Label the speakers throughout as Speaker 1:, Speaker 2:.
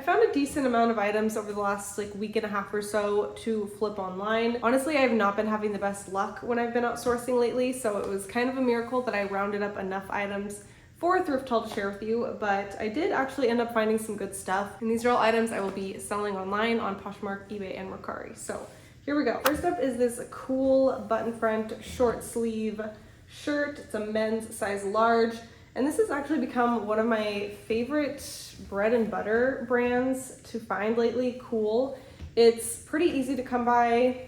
Speaker 1: found a decent amount of items over the last like week and a half or so to flip online. Honestly, I have not been having the best luck when I've been out sourcing lately, so it was kind of a miracle that I rounded up enough items for a thrift haul to share with you, but I did actually end up finding some good stuff. And these are all items I will be selling online on Poshmark, eBay, and Mercari. So here we go. First up is this cool button front short sleeve shirt. It's a men's size large. And this has actually become one of my favorite bread and butter brands to find lately. Cool. It's pretty easy to come by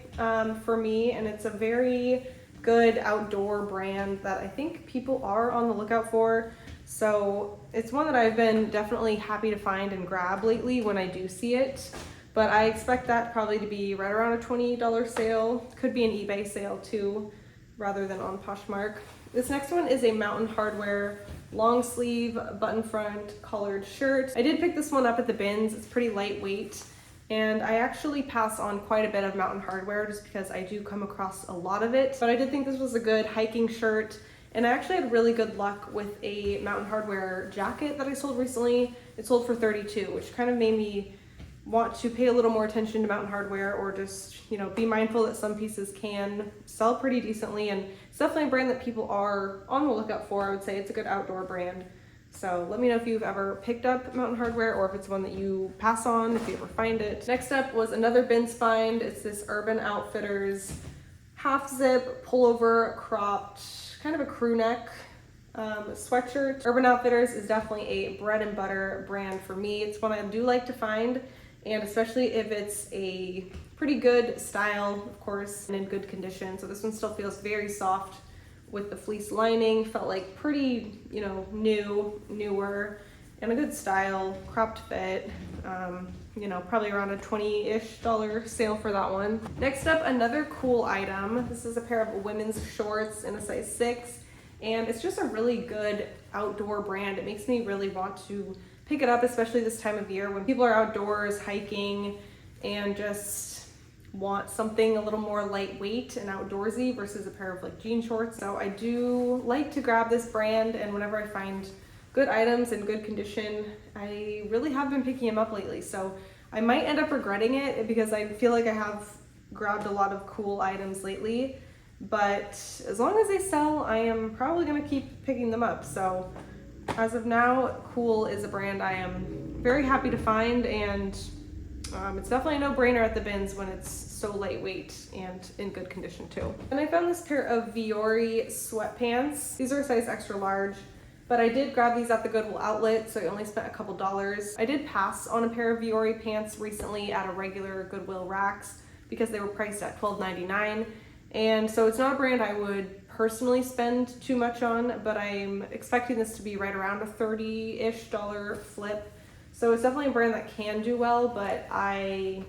Speaker 1: for me, and it's a very good outdoor brand that I think people are on the lookout for. So it's one that I've been definitely happy to find and grab lately when I do see it. But I expect that probably to be right around a $20 sale. Could be an eBay sale too, rather than on Poshmark. This next one is a Mountain Hardwear long sleeve button front collared shirt. I did pick this one up at the bins. It's pretty lightweight, and I actually pass on quite a bit of Mountain Hardwear just because I do come across a lot of it. But I did think this was a good hiking shirt, and I actually had really good luck with a Mountain Hardwear jacket that I sold recently. It sold for $32, which kind of made me want to pay a little more attention to Mountain Hardwear, or just, you know, be mindful that some pieces can sell pretty decently, and it's definitely a brand that people are on the lookout for. I would say it's a good outdoor brand. So let me know if you've ever picked up Mountain Hardwear, or if it's one that you pass on if you ever find it. Next up was another bins find. It's this Urban Outfitters half zip pullover cropped, kind of a crew neck sweatshirt. Urban Outfitters is definitely a bread and butter brand for me. It's one I do like to find, and especially if it's a pretty good style, of course, and in good condition. So this one still feels very soft with the fleece lining. Felt like pretty, you know, newer, and a good style, cropped fit. You know, probably around a $20-ish sale for that one. Next up, another cool item. This is a pair of women's shorts in a size 6, and it's just a really good outdoor brand. It makes me really want to pick it up, especially this time of year when people are outdoors hiking and just want something a little more lightweight and outdoorsy versus a pair of like jean shorts. So I do like to grab this brand, and whenever I find good items in good condition, I really have been picking them up lately. So I might end up regretting it because I feel like I have grabbed a lot of cool items lately, but as long as they sell, I am probably gonna keep picking them up. So as of now, Cool is a brand I am very happy to find, and it's definitely a no-brainer at the bins when it's so lightweight and in good condition too. And I found this pair of Viore sweatpants. These are a size extra large, but I did grab these at the Goodwill outlet, so I only spent a couple dollars. I did pass on a pair of Viore pants recently at a regular Goodwill racks because they were priced at $12.99. And so it's not a brand I would personally spend too much on, but I'm expecting this to be right around a $30-ish flip. So it's definitely a brand that can do well, but I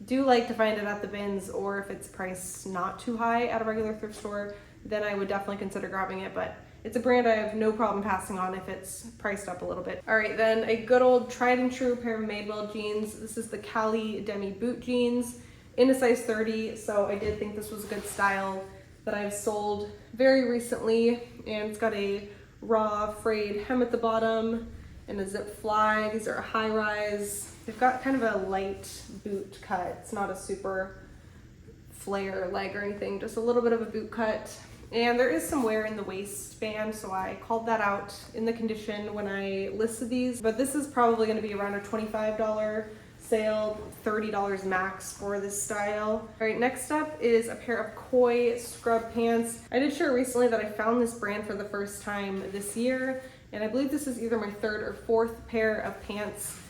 Speaker 1: do like to find it at the bins, or if it's priced not too high at a regular thrift store, then I would definitely consider grabbing it. But it's a brand I have no problem passing on if it's priced up a little bit. All right, then a good old tried and true pair of Madewell jeans. This is the Cali Demi boot jeans in a size 30. So I did think this was a good style that I've sold very recently, and it's got a raw frayed hem at the bottom and a zip fly. These are a high rise. They've got kind of a light boot cut. It's not a super flare leg or anything, just a little bit of a boot cut. And there is some wear in the waistband, so I called that out in the condition when I listed these. But this is probably gonna be around a $25 sale, $30 max for this style. All right, next up is a pair of Koi scrub pants. I did share recently that I found this brand for the first time this year, and I believe this is either my 3rd or 4th pair of pants.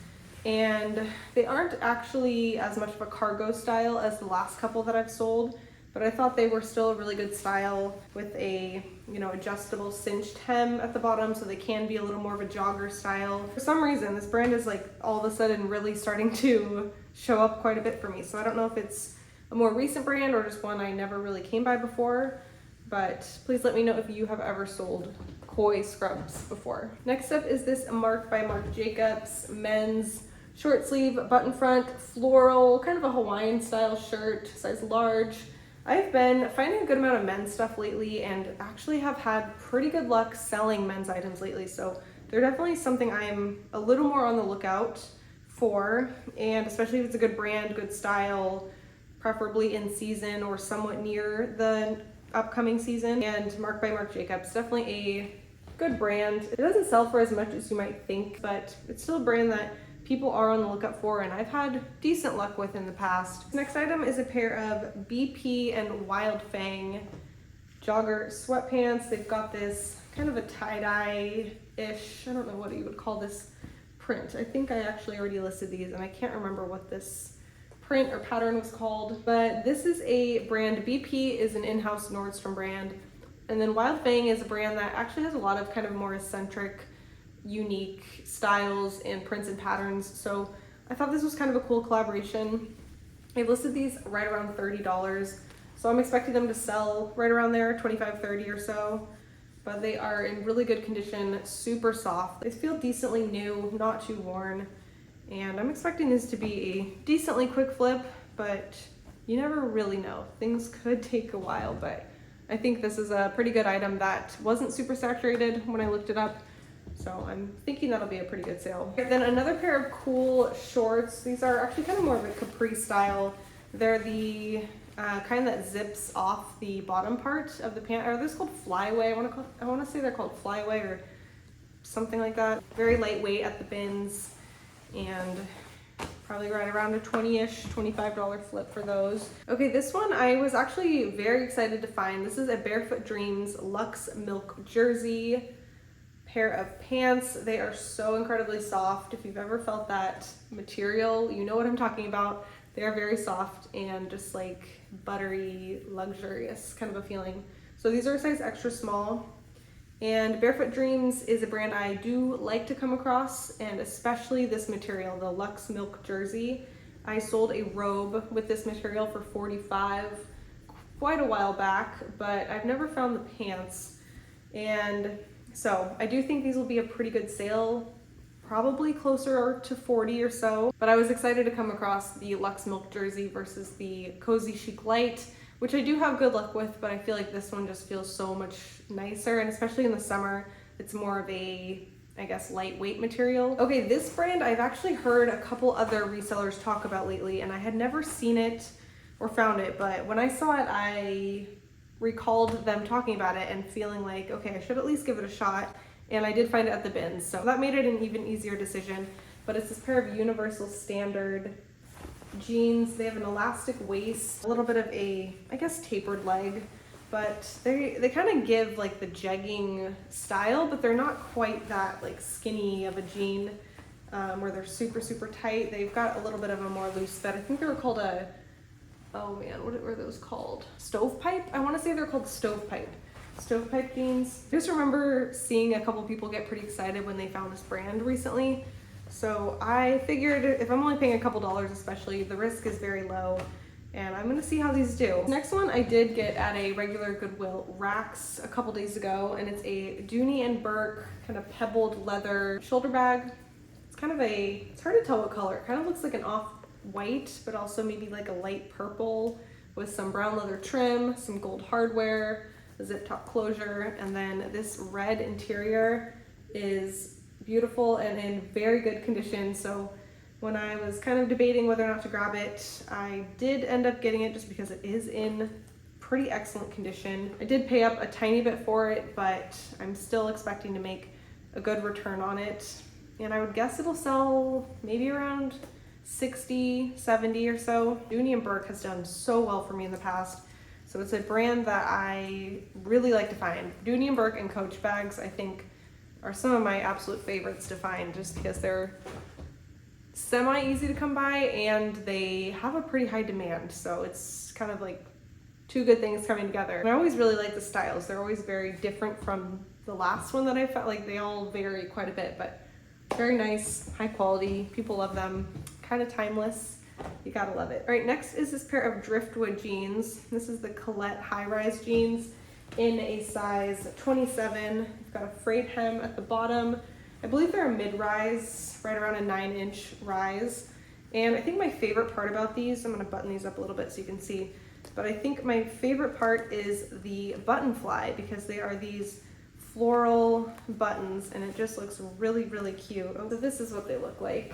Speaker 1: And they aren't actually as much of a cargo style as the last couple that I've sold, but I thought they were still a really good style with a, you know, adjustable cinched hem at the bottom, so they can be a little more of a jogger style. For some reason, this brand is like all of a sudden really starting to show up quite a bit for me. So I don't know if it's a more recent brand or just one I never really came by before, but please let me know if you have ever sold Koi scrubs before. Next up is this Marc by Marc Jacobs men's short sleeve button front floral, kind of a Hawaiian style shirt, size large. I've been finding a good amount of men's stuff lately, and actually have had pretty good luck selling men's items lately, so they're definitely something I'm a little more on the lookout for, and especially if it's a good brand, good style, preferably in season or somewhat near the upcoming season. And Marc by Marc Jacobs, definitely a good brand. It doesn't sell for as much as you might think, but it's still a brand that people are on the lookout for, and I've had decent luck with in the past. Next item is a pair of BP and Wild Fang jogger sweatpants. They've got this kind of a tie-dye-ish, I don't know what you would call this print. I think I actually already listed these and I can't remember what this print or pattern was called, but this is a brand. BP is an in-house Nordstrom brand, and then Wild Fang is a brand that actually has a lot of kind of more eccentric, unique styles and prints and patterns. So I thought this was kind of a cool collaboration. I listed these right around $30. So I'm expecting them to sell right around there, 25, 30 or so. But they are in really good condition, super soft. They feel decently new, not too worn. And I'm expecting this to be a decently quick flip, but you never really know. Things could take a while, but I think this is a pretty good item that wasn't super saturated when I looked it up. So I'm thinking that'll be a pretty good sale. Then another pair of cool shorts. These are actually kind of more of a capri style. They're the kind that zips off the bottom part of the pant. Are these called flyaway? I want to say they're called flyaway or something like that. Very lightweight at the bins, and probably right around a 20-ish, $25 flip for those. Okay, this one I was actually very excited to find. This is a Barefoot Dreams Luxe Milk Jersey pair of pants. They are so incredibly soft. If you've ever felt that material, you know what I'm talking about. They are very soft and just like buttery, luxurious kind of a feeling. So these are a size extra small. And Barefoot Dreams is a brand I do like to come across, and especially this material, the Luxe Milk Jersey. I sold a robe with this material for $45 quite a while back, but I've never found the pants. And so I do think these will be a pretty good sale, probably closer to 40 or so. But I was excited to come across the Luxe Milk Jersey versus the Cozy Chic Light, which I do have good luck with, but I feel like this one just feels so much nicer, and especially in the summer, it's more of a, I guess, lightweight material. Okay, this brand I've actually heard a couple other resellers talk about lately, and I had never seen it or found it, but when I saw it, I recalled them talking about it and feeling like, okay, I should at least give it a shot, and I did find it at the bins, so that made it an even easier decision. But it's this pair of Universal Standard jeans. They have an elastic waist, a little bit of a, I guess, tapered leg, but they kind of give like the jegging style, but they're not quite that like skinny of a jean where they're super tight. They've got a little bit of a more loose fit. I think they were called a, oh man, what were those called? Stovepipe? I want to say they're called stovepipe jeans. I just remember seeing a couple people get pretty excited when they found this brand recently. So I figured if I'm only paying a couple dollars especially, the risk is very low, and I'm gonna see how these do. Next one I did get at a regular Goodwill Racks a couple days ago, and it's a Dooney & Burke kind of pebbled leather shoulder bag. It's kind of a, it's hard to tell what color. It kind of looks like an off-white, but also maybe like a light purple with some brown leather trim, some gold hardware, a zip top closure, and then this red interior is beautiful and in very good condition. So when I was kind of debating whether or not to grab it, I did end up getting it just because it is in pretty excellent condition. I did pay up a tiny bit for it, but I'm still expecting to make a good return on it. And I would guess it'll sell maybe around 60, 70 or so. Dooney & Burke has done so well for me in the past. So it's a brand that I really like to find. Dooney & Burke and Coach bags, I think, are some of my absolute favorites to find, just because they're semi-easy to come by and they have a pretty high demand. So it's kind of like two good things coming together. And I always really like the styles. They're always very different from the last one that I felt like. They all vary quite a bit, but very nice, high quality. People love them, kind of timeless. You gotta love it. All right, next is this pair of Driftwood jeans. This is the Colette high-rise jeans in a size 27. You've got a frayed hem at the bottom. I believe they're a mid-rise, right around a 9-inch rise. And I think my favorite part about these, I'm gonna button these up a little bit so you can see, but I think my favorite part is the button fly, because they are these floral buttons and it just looks really cute. So this is what they look like.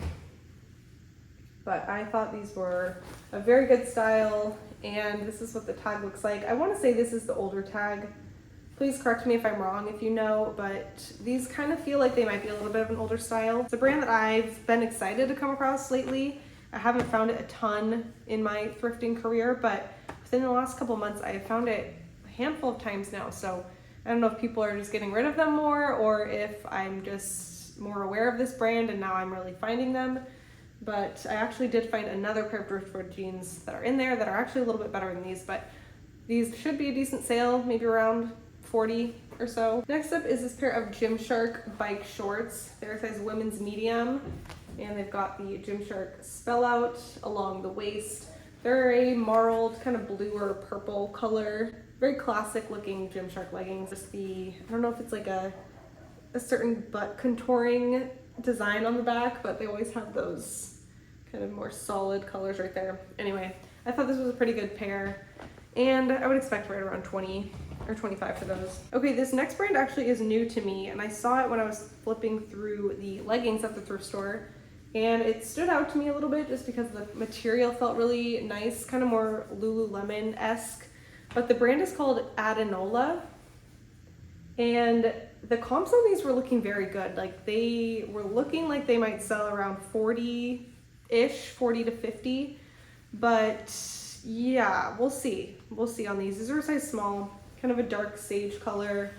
Speaker 1: but I thought these were a very good style, and this is what the tag looks like. I want to say this is the older tag. Please correct me if I'm wrong if you know, but these kind of feel like they might be a little bit of an older style. It's a brand that I've been excited to come across lately. I haven't found it a ton in my thrifting career, but within the last couple months, I have found it a handful of times now. So I don't know if people are just getting rid of them more, or if I'm just more aware of this brand and now I'm really finding them. But I actually did find another pair of driftwood jeans that are in there that are actually a little bit better than these, but these should be a decent sale, maybe around 40 or so. Next up is this pair of Gymshark bike shorts. They're a size women's medium, and they've got the Gymshark spell out along the waist. They're a marled kind of blue or purple color, very classic looking Gymshark leggings. Just I don't know if it's like a certain butt contouring design on the back, but they always have those kind of more solid colors right there. Anyway, I thought this was a pretty good pair, and I would expect right around 20 or 25 for those. Okay, this next brand actually is new to me, and I saw it when I was flipping through the leggings at the thrift store, and it stood out to me a little bit just because the material felt really nice, kind of more Lululemon-esque. But the brand is called Adenola, and the comps on these were looking very good. Like, they were looking like they might sell around 40-ish, 40 to 50. But yeah, we'll see. We'll see on these. These are a size small, kind of a dark sage color.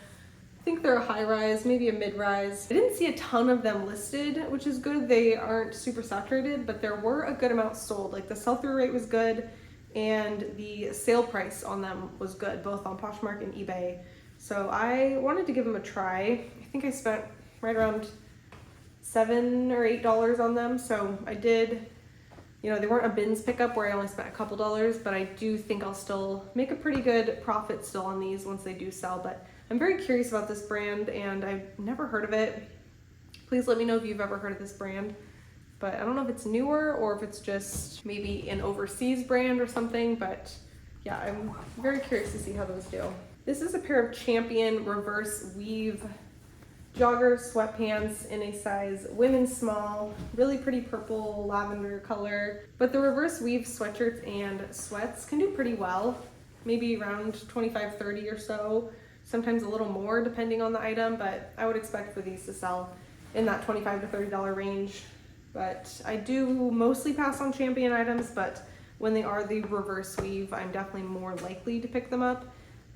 Speaker 1: I think they're a high rise, maybe a mid rise. I didn't see a ton of them listed, which is good. They aren't super saturated, but there were a good amount sold. Like, the sell-through rate was good, and the sale price on them was good, both on Poshmark and eBay. So I wanted to give them a try. I think I spent right around $7 or $8 on them. So I did, you know, they weren't a bins pickup where I only spent a couple dollars, but I do think I'll still make a pretty good profit still on these once they do sell. But I'm very curious about this brand, and I've never heard of it. Please let me know if you've ever heard of this brand. But I don't know if it's newer or if it's just maybe an overseas brand or something, but yeah, I'm very curious to see how those do. This is a pair of Champion reverse weave jogger sweatpants in a size women's small, really pretty purple lavender color. But the reverse weave sweatshirts and sweats can do pretty well, maybe around 25, 30 or so, sometimes a little more depending on the item, but I would expect for these to sell in that $25 to $30 range. But I do mostly pass on Champion items, but when they are the reverse weave, I'm definitely more likely to pick them up.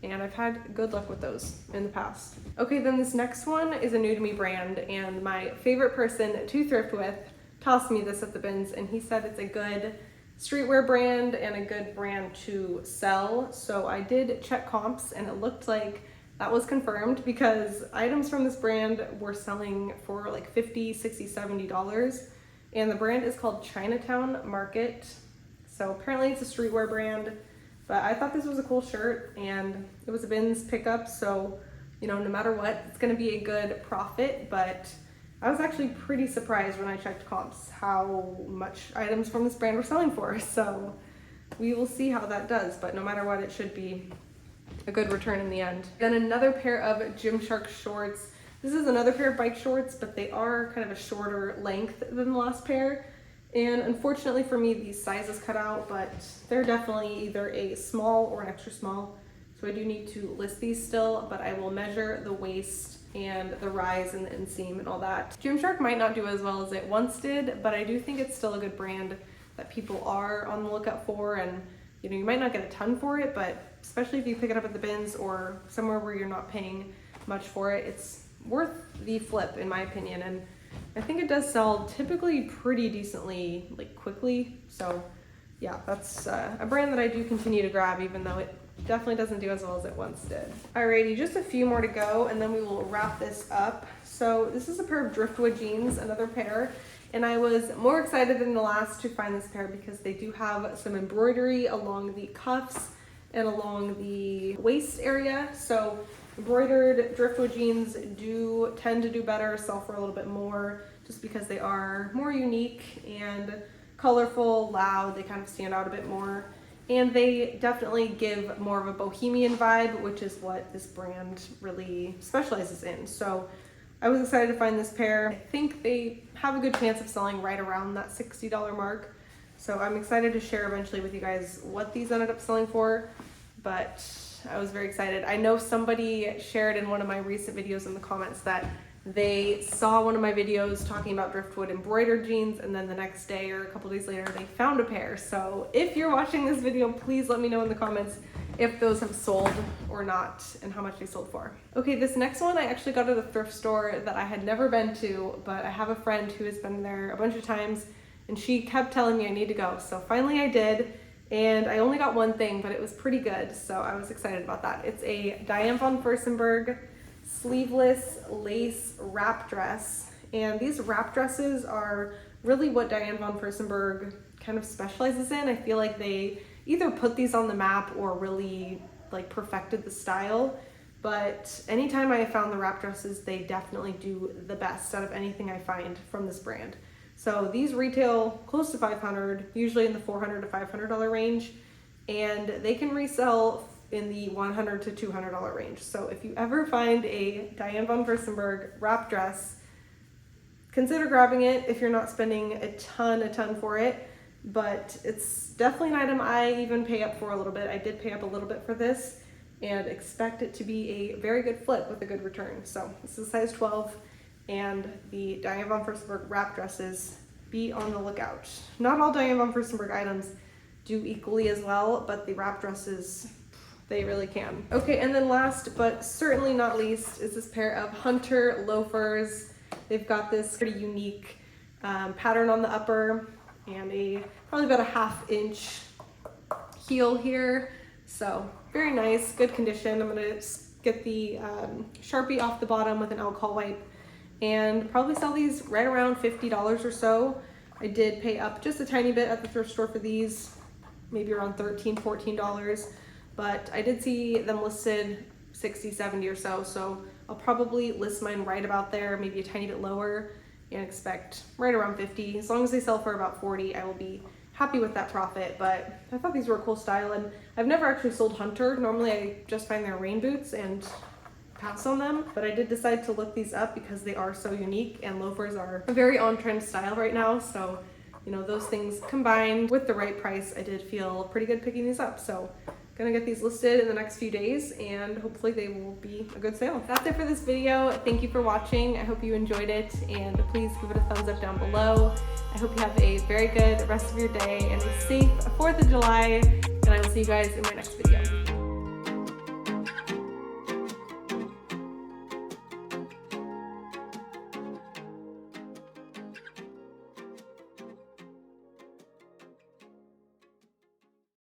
Speaker 1: And I've had good luck with those in the past. Okay, then this next one is a new to me brand, and my favorite person to thrift with tossed me this at the bins, and he said it's a good streetwear brand and a good brand to sell. So I did check comps, and it looked like that was confirmed because items from this brand were selling for like $50, $60, $70. And the brand is called Chinatown Market. So apparently it's a streetwear brand. But I thought this was a cool shirt, and it was a bins pickup, so, you know, no matter what, it's gonna be a good profit. But I was actually pretty surprised when I checked comps how much items from this brand were selling for. So we will see how that does, but no matter what, it should be a good return in the end. Then another pair of Gymshark shorts. This is another pair of bike shorts, but they are kind of a shorter length than the last pair. And unfortunately for me, these sizes cut out, but they're definitely either a small or an extra small. So I do need to list these still, but I will measure the waist and the rise and the inseam and all that. Gymshark might not do as well as it once did, but I do think it's still a good brand that people are on the lookout for. And you know, you might not get a ton for it, but especially if you pick it up at the bins or somewhere where you're not paying much for it, it's worth the flip in my opinion. And I think it does sell typically pretty decently, like quickly. So yeah, that's a brand that I do continue to grab, even though it definitely doesn't do as well as it once did. Alrighty, just a few more to go, and then we will wrap this up. So this is a pair of driftwood jeans, another pair, and I was more excited than the last to find this pair because they do have some embroidery along the cuffs and along the waist area. So embroidered driftwood jeans do tend to do better, sell for a little bit more, just because they are more unique and colorful, loud. They kind of stand out a bit more, and they definitely give more of a bohemian vibe, which is what this brand really specializes in. So I was excited to find this pair. I think they have a good chance of selling right around that $60 mark. So I'm excited to share eventually with you guys what these ended up selling for, but I was very excited. I know somebody shared in one of my recent videos in the comments that they saw one of my videos talking about driftwood embroidered jeans, and then the next day or a couple days later they found a pair. So if you're watching this video, please let me know in the comments if those have sold or not and how much they sold for. Okay, this next one I actually got at a thrift store that I had never been to, but I have a friend who has been there a bunch of times and she kept telling me I need to go. So finally I did, and I only got one thing, but it was pretty good, so I was excited about that. It's a Diane von Furstenberg sleeveless lace wrap dress, and these wrap dresses are really what Diane von Furstenberg kind of specializes in. I feel like they either put these on the map or really like perfected the style, but anytime I have found the wrap dresses, they definitely do the best out of anything I find from this brand. So these retail close to $500, usually in the $400 to $500 range, and they can resell in the $100 to $200 range. So if you ever find a Diane von Furstenberg wrap dress, consider grabbing it if you're not spending a ton for it, but it's definitely an item I even pay up for a little bit. I did pay up a little bit for this and expect it to be a very good flip with a good return. So this is size 12, and the Diane von Furstenberg wrap dresses, be on the lookout. Not all Diane von Furstenberg items do equally as well, but the wrap dresses, they really can. Okay, and then last but certainly not least is this pair of Hunter loafers. They've got this pretty unique pattern on the upper and probably about a 1/2 inch heel here. So very nice, good condition. I'm gonna get the Sharpie off the bottom with an alcohol wipe and probably sell these right around $50 or so. I did pay up just a tiny bit at the thrift store for these, maybe around $13, $14. But I did see them listed 60, 70 or so, so I'll probably list mine right about there, maybe a tiny bit lower, and expect right around 50. As long as they sell for about 40, I will be happy with that profit. But I thought these were a cool style, and I've never actually sold Hunter. Normally I just find their rain boots and pass on them, but I did decide to look these up because they are so unique, and loafers are a very on-trend style right now. So, you know, those things combined with the right price, I did feel pretty good picking these up. So gonna get these listed in the next few days, and hopefully they will be a good sale. That's it for this video. Thank you for watching. I hope you enjoyed it, and please give it a thumbs up down below. I hope you have a very good rest of your day and a safe 4th of July, and I will see you guys in my next video.